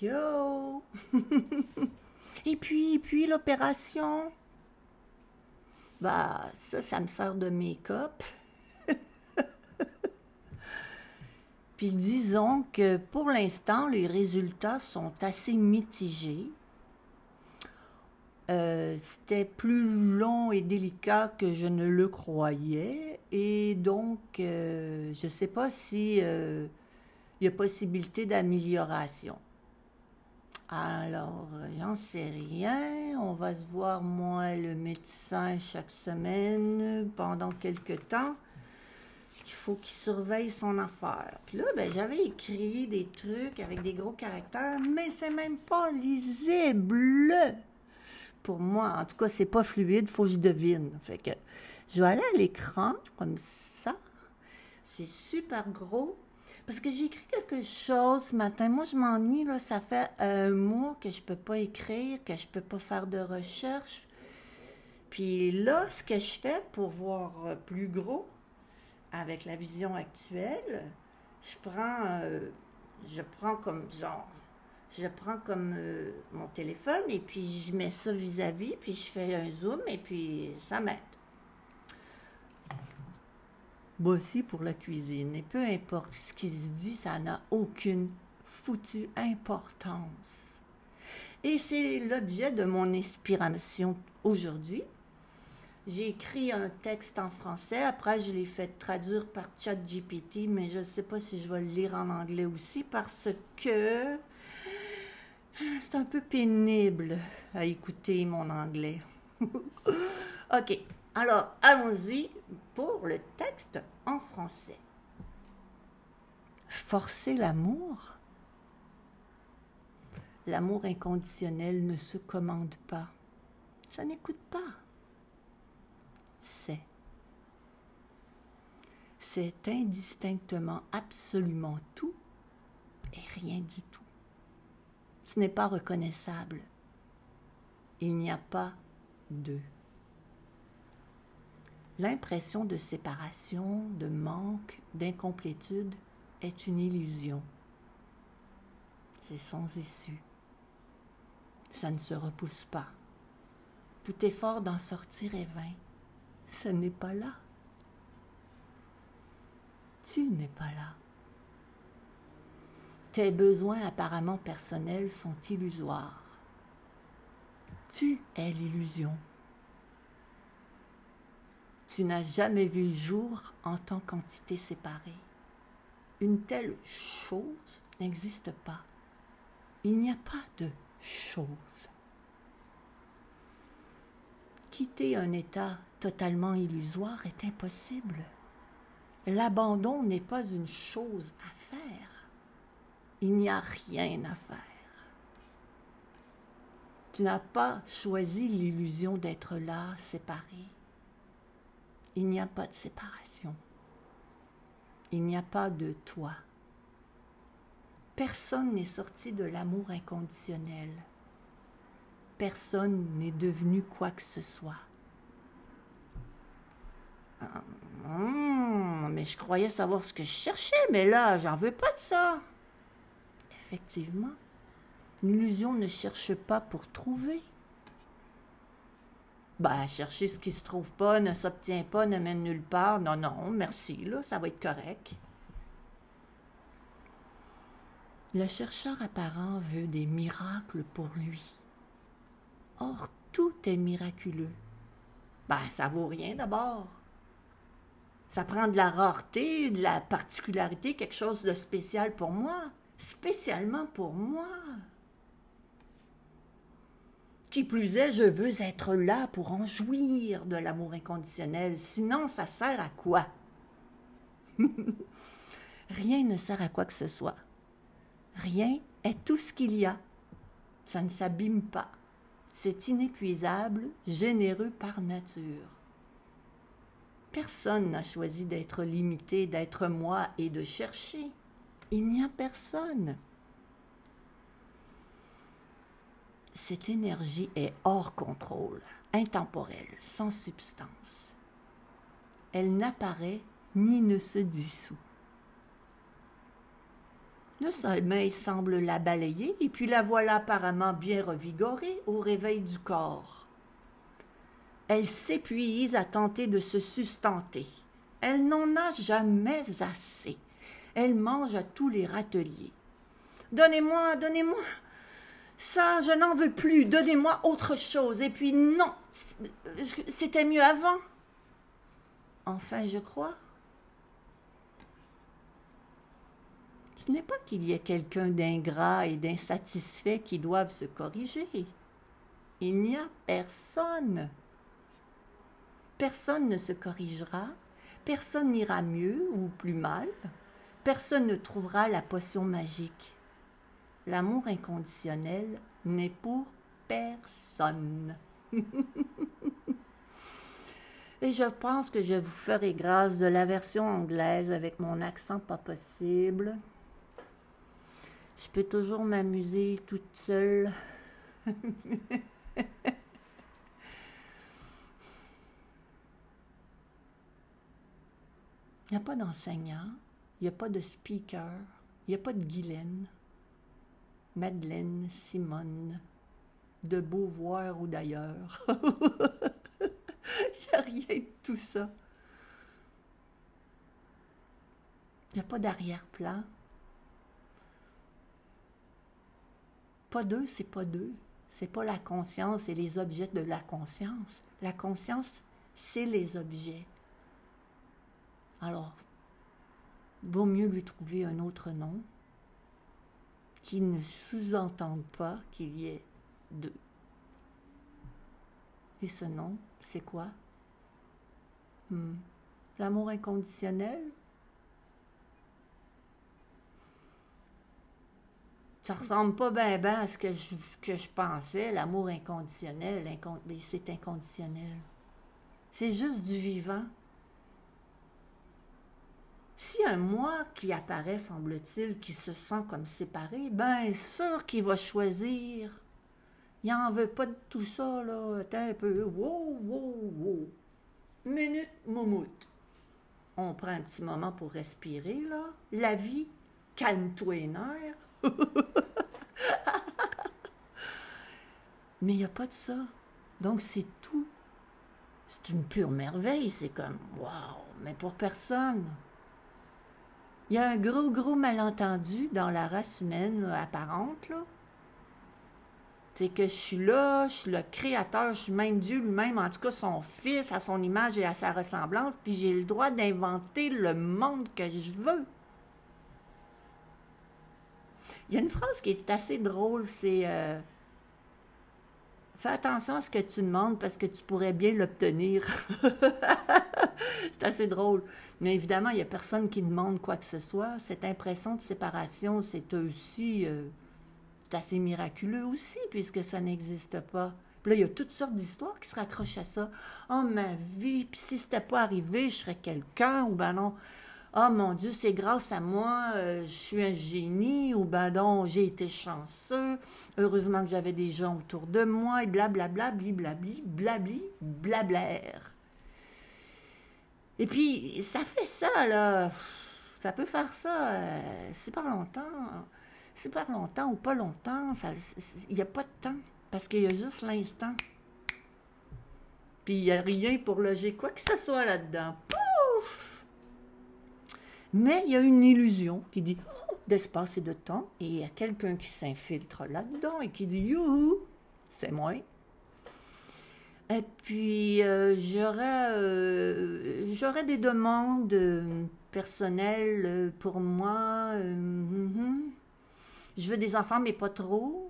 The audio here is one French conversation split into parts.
Yo! Et puis l'opération? Bah, ça me sert de make-up. Puis disons que pour l'instant, les résultats sont assez mitigés. C'était plus long et délicat que je ne le croyais. Et donc, je ne sais pas si il y a possibilité d'amélioration. Alors, j'en sais rien. On va se voir, moi, le médecin chaque semaine pendant quelques temps. Il faut qu'il surveille son affaire. Puis là, ben, j'avais écrit des trucs avec des gros caractères, mais c'est même pas lisible. Pour moi, en tout cas, c'est pas fluide, faut que je devine. Fait que je vais aller à l'écran, comme ça. C'est super gros. Parce que j'ai écrit quelque chose ce matin. Moi, je m'ennuie, là. Ça fait un mois que je peux pas écrire, que je peux pas faire de recherche. Puis là, ce que je fais pour voir plus gros, avec la vision actuelle, je prends comme genre, je prends comme mon téléphone et puis je mets ça vis-à-vis, puis je fais un zoom et puis ça m'aide. Voici pour la cuisine. Et peu importe ce qui se dit, ça n'a aucune foutue importance. Et c'est l'objet de mon inspiration aujourd'hui. J'ai écrit un texte en français, après je l'ai fait traduire par ChatGPT, mais je ne sais pas si je vais le lire en anglais aussi parce que c'est un peu pénible à écouter mon anglais. Ok, alors allons-y pour le texte en français. Forcer l'amour? L'amour inconditionnel ne se commande pas. Ça n'écoute pas. C'est indistinctement absolument tout et rien du tout. Ce n'est pas reconnaissable. Il n'y a pas d'eux. L'impression de séparation, de manque, d'incomplétude est une illusion. C'est sans issue. Ça ne se repousse pas. Tout effort d'en sortir est vain. Ce n'est pas là. Tu n'es pas là. Tes besoins apparemment personnels sont illusoires. Tu es l'illusion. Tu n'as jamais vu le jour en tant qu'entité séparée. Une telle chose n'existe pas. Il n'y a pas de chose. Quitter un état totalement illusoire est impossible. L'abandon n'est pas une chose à faire. Il n'y a rien à faire. Tu n'as pas choisi l'illusion d'être là, séparé. Il n'y a pas de séparation. Il n'y a pas de toi. Personne n'est sorti de l'amour inconditionnel. Personne n'est devenu quoi que ce soit. Mais je croyais savoir ce que je cherchais, mais là, j'en veux pas de ça. Effectivement, l'illusion ne cherche pas pour trouver. Ben, chercher ce qui se trouve pas, ne s'obtient pas, ne mène nulle part. Non, non, merci, là, ça va être correct. Le chercheur apparent veut des miracles pour lui. Or, tout est miraculeux. Ben, ça vaut rien d'abord. Ça prend de la rareté, de la particularité, quelque chose de spécial pour moi. Spécialement pour moi. Qui plus est, je veux être là pour en jouir de l'amour inconditionnel. Sinon, ça sert à quoi? Rien ne sert à quoi que ce soit. Rien est tout ce qu'il y a. Ça ne s'abîme pas. C'est inépuisable, généreux par nature. Personne n'a choisi d'être limité, d'être moi et de chercher. Il n'y a personne. Cette énergie est hors contrôle, intemporelle, sans substance. Elle n'apparaît ni ne se dissout. Le sommeil semble la balayer, et puis la voilà apparemment bien revigorée au réveil du corps. Elle s'épuise à tenter de se sustenter. Elle n'en a jamais assez. Elle mange à tous les râteliers. Donnez-moi, donnez-moi. Ça, je n'en veux plus. Donnez-moi autre chose. Et puis non, c'était mieux avant. Enfin, je crois. Ce n'est pas qu'il y ait quelqu'un d'ingrat et d'insatisfait qui doive se corriger. Il n'y a personne. Personne ne se corrigera, personne n'ira mieux ou plus mal, personne ne trouvera la potion magique. L'amour inconditionnel n'est pour personne. Et je pense que je vous ferai grâce de la version anglaise avec mon accent pas possible. Je peux toujours m'amuser toute seule. Il n'y a pas d'enseignant, il n'y a pas de speaker, il n'y a pas de Guylaine, Madeleine, Simone, de Beauvoir ou d'ailleurs. Il n'y a rien de tout ça. Il n'y a pas d'arrière-plan. Pas d'eux, c'est pas d'eux. C'est pas la conscience et les objets de la conscience. La conscience, c'est les objets. Alors, vaut mieux lui trouver un autre nom qui ne sous-entende pas qu'il y ait deux. Et ce nom, c'est quoi? L'amour inconditionnel? Ça ressemble pas bien à ce que je pensais, l'amour inconditionnel, mais c'est inconditionnel. C'est juste du vivant. S'il y a un moi qui apparaît, semble-t-il, qui se sent comme séparé, bien sûr qu'il va choisir. Il n'en veut pas de tout ça, là. Attends un peu. Wow, wow, wow. Minute, moumoute. On prend un petit moment pour respirer, là. La vie, calme-toi les nerfs. Mais il n'y a pas de ça. Donc, c'est tout. C'est une pure merveille. C'est comme, waouh, mais pour personne. Il y a un gros malentendu dans la race humaine apparente, là. C'est que je suis là, je suis le créateur, je suis même Dieu lui-même, en tout cas son fils, à son image et à sa ressemblance, puis j'ai le droit d'inventer le monde que je veux. Il y a une phrase qui est assez drôle, c'est fais attention à ce que tu demandes parce que tu pourrais bien l'obtenir. C'est assez drôle. Mais évidemment, il n'y a personne qui demande quoi que ce soit. Cette impression de séparation, c'est aussi... c'est assez miraculeux aussi, puisque ça n'existe pas. Puis là, il y a toutes sortes d'histoires qui se raccrochent à ça. « Oh, ma vie, puis si c'était pas arrivé, je serais quelqu'un. » Ou ben non, « Oh, mon Dieu, c'est grâce à moi, je suis un génie. » Ou ben non, « J'ai été chanceux. Heureusement que j'avais des gens autour de moi. » Et blablabla, blibli, blabli, blablaire. Et puis, ça fait ça, là. Ça peut faire ça super longtemps ou pas longtemps. Il n'y a pas de temps, parce qu'il y a juste l'instant. Puis, il n'y a rien pour loger quoi que ce soit là-dedans. Pouf! Mais il y a une illusion qui dit d'espace et de temps, et il y a quelqu'un qui s'infiltre là-dedans et qui dit « Youhou, c'est moi ». Et puis, j'aurais des demandes personnelles pour moi. Je veux des enfants, mais pas trop.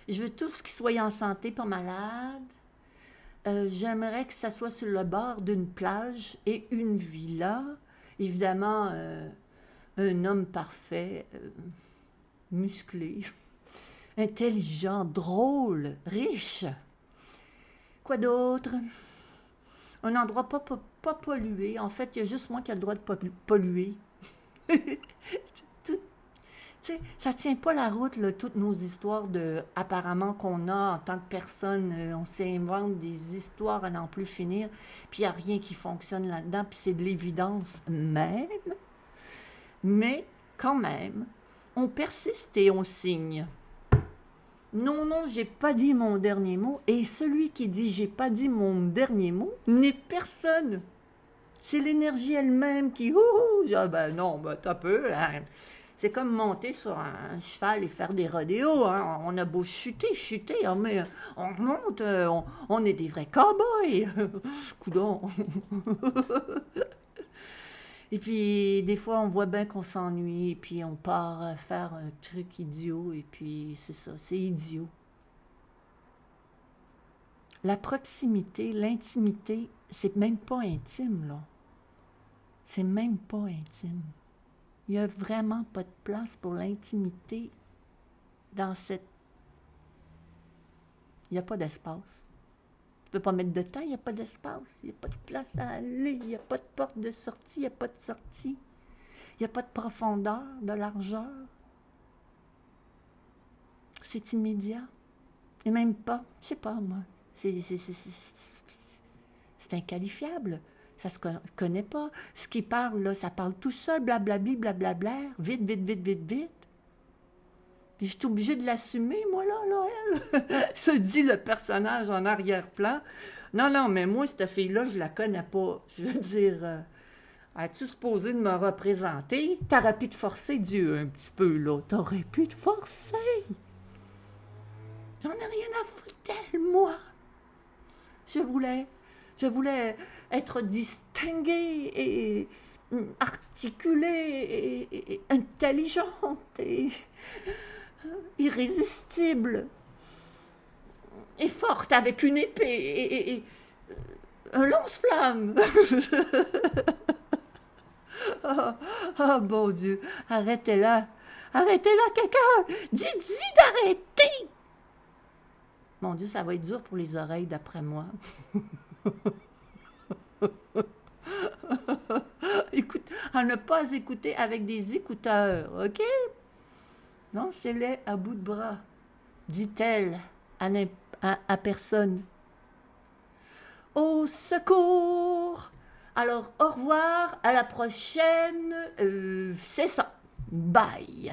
Je veux tous qui soient en santé, pas malades. J'aimerais que ça soit sur le bord d'une plage et une villa. Évidemment, un homme parfait, musclé, intelligent, drôle, riche. Quoi d'autre? Un endroit pas pollué. En fait, il y a juste moi qui ai le droit de polluer. Ça tient pas la route, là, toutes nos histoires apparemment qu'on a en tant que personne. On s'invente des histoires à n'en plus finir, puis il n'y a rien qui fonctionne là-dedans, puis c'est de l'évidence même. Mais, quand même, on persiste et on signe. Non, non, j'ai pas dit mon dernier mot. Et celui qui dit j'ai pas dit mon dernier mot n'est personne. C'est l'énergie elle-même qui... Ah ben non, ben t'as peu. Hein. C'est comme monter sur un cheval et faire des rodéos. Hein. On a beau chuter, hein, mais on remonte, on est des vrais cow-boys. Coudon. Et puis, des fois, on voit bien qu'on s'ennuie, et puis on part faire un truc idiot, et puis c'est ça, c'est idiot. La proximité, l'intimité, c'est même pas intime, là. C'est même pas intime. Il n'y a vraiment pas de place pour l'intimité dans cette... Il n'y a pas d'espace. Tu ne peux pas mettre de temps, il n'y a pas d'espace. Il n'y a pas de place à aller, il n'y a pas de porte de sortie, il n'y a pas de sortie. Il n'y a pas de profondeur, de largeur. C'est immédiat. Et même pas, je sais pas moi, c'est inqualifiable. Ça se connaît pas. Ce qui parle, là, ça parle tout seul, blablabli, blablabla, vite, vite, vite, vite, vite. Puis je suis obligée de l'assumer, moi, là, elle. Se dit le personnage en arrière-plan. Non, non, mais moi, cette fille-là, je la connais pas. Je veux dire, as-tu supposé de me représenter? T'aurais pu te forcer, Dieu, un petit peu, là. T'aurais pu te forcer. J'en ai rien à foutre d'elle, moi. Je voulais être distinguée et articulée et intelligente et irrésistible et forte avec une épée et un lance-flamme. Oh, bon Dieu, arrêtez-la, quelqu'un, dites-y d'arrêter. Mon Dieu, ça va être dur pour les oreilles d'après moi. Écoute, à ne pas écouter avec des écouteurs, OK? Non, c'est laid à bout de bras, dit-elle à personne. Au secours! Alors, au revoir, à la prochaine. C'est ça. Bye!